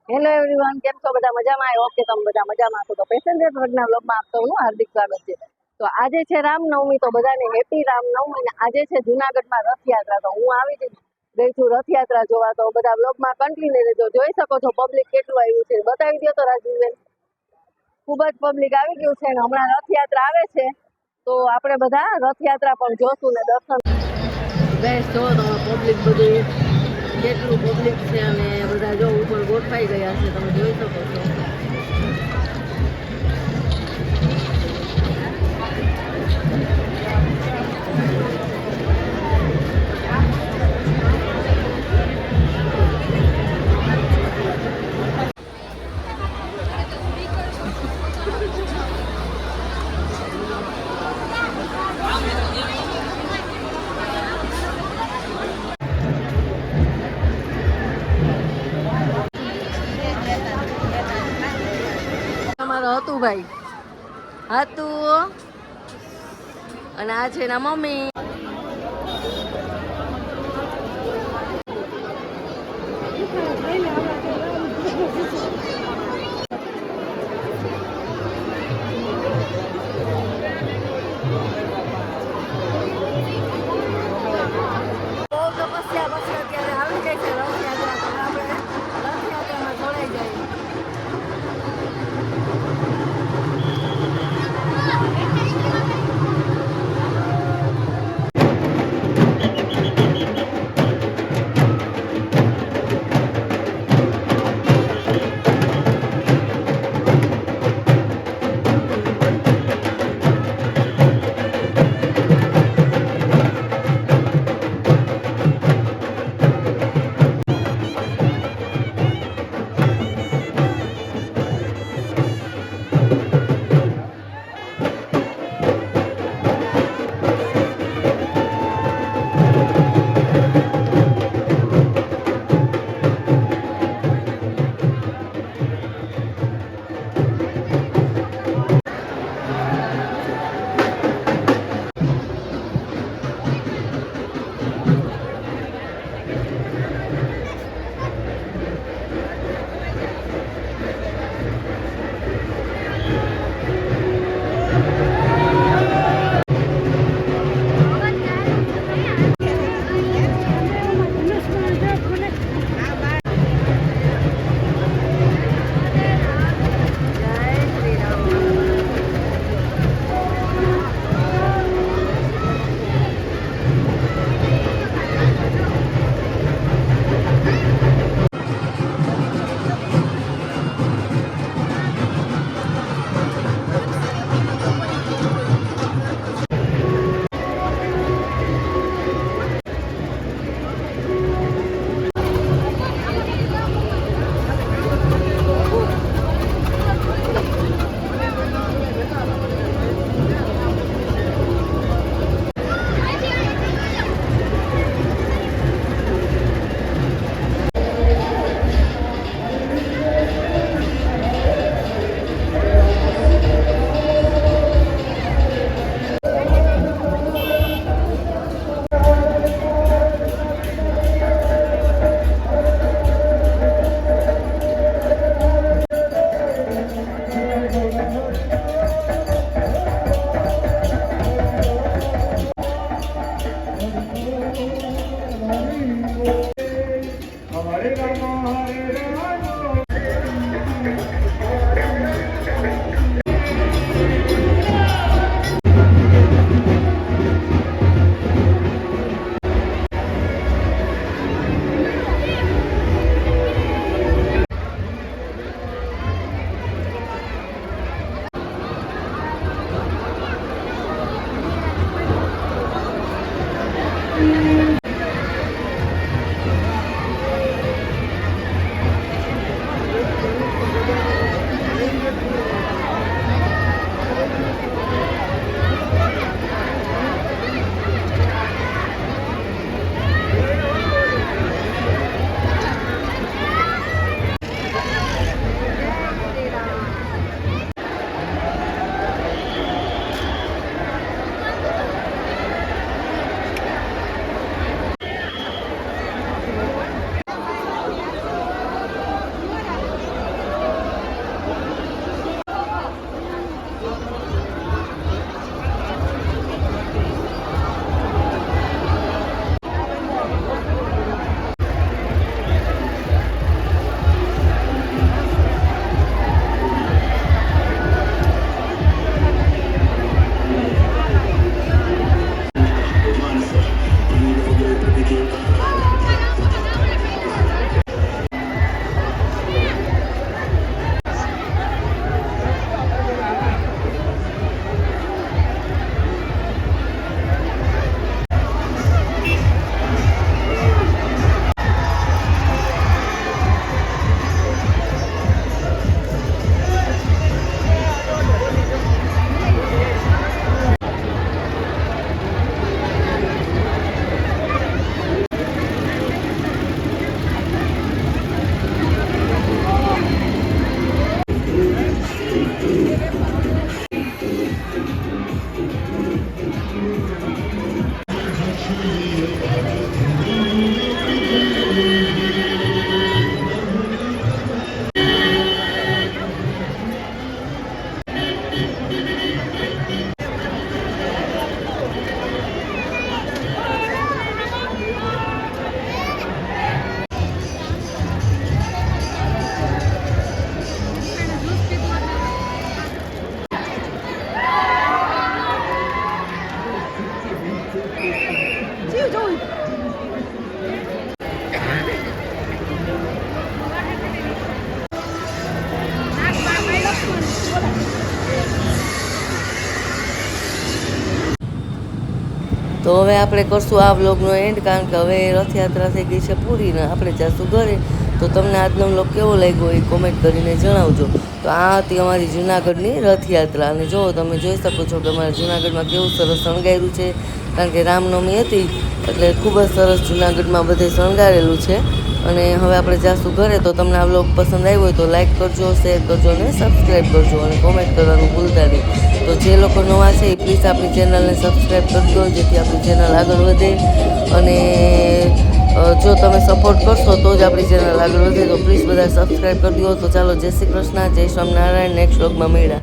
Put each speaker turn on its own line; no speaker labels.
Hello everyone, કેમ છો? બધા મજામાં? આઈ હોપ કે તમે બધા મજામાં છો. તો પેસેન્જર વર્ગના વ્લોગમાં આપ સૌનું હાર્દિક સ્વાગત છે. તો આજે છે રામનવમી, તો બધાને હેપી રામનવમી. ને આજે છે જુનાગઢમાં રથયાત્રા. તો હું આવી ગઈ છું રથયાત્રા જોવા. તો બધા વ્લોગમાં કન્ટિન્યુ રહેજો. જોઈ શકો છો પબ્લિક કેટલું આવ્યું છે. બતાવી દો તો રાજવીબેન. ખૂબ જ પબ્લિક આવી ગયું છે. હમણાં રથયાત્રા આવે છે, તો આપણે બધા રથયાત્રા પણ જોશું ને દર્શન. ગેસ જો તમે પબ્લિક બધું કેટલું પબ્લિક છે, અને બધા જો ઉપર ગોઠવાઈ ગયા છે, તમે જોઈ શકો છો. તમારો હતું ભાઈ હતું, અને આ છે એના મમ્મી.
તો હવે આપણે કરશું આ વ્લોગનો એન્ડ, કારણ કે હવે રથયાત્રા થઈ ગઈ છે પૂરી ને આપણે જાશું ઘરે. તો તમને આજનો વ્લોગ કેવો લાગ્યો એ કોમેન્ટ કરીને જણાવજો. તો આ હતી અમારી જૂનાગઢની રથયાત્રા, અને જો તમે જોઈ શકો છો કે અમારા જૂનાગઢમાં કેવું સરસ શણગાર્યું છે, કારણ કે રામનવમી હતી એટલે ખૂબ જ સરસ જૂનાગઢમાં બધે શણગારેલું છે. અને હવે આપણે જાશું ઘરે. તો તમને આ વ્લોગ પસંદ આવ્યો હોય તો લાઈક કરજો, શેર કરજો અને સબસ્ક્રાઈબ કરજો, અને કોમેન્ટ કરવાનું ભૂલતા નહીં. તો જે લોકો નવા છે એ પ્લીઝ આપણી ચેનલને સબસ્ક્રાઈબ કરજો, જેથી આપણી ચેનલ આગળ વધે. અને જો તમે સપોર્ટ કરશો તો જ આપણી ચેનલ આગળ વધે. તો પ્લીઝ બધા સબસ્ક્રાઈબ કરી દો. તો ચાલો, જય શ્રી કૃષ્ણ, જય સ્વામિનારાયણ. નેક્સ્ટ વ્લોગમાં મળ્યા.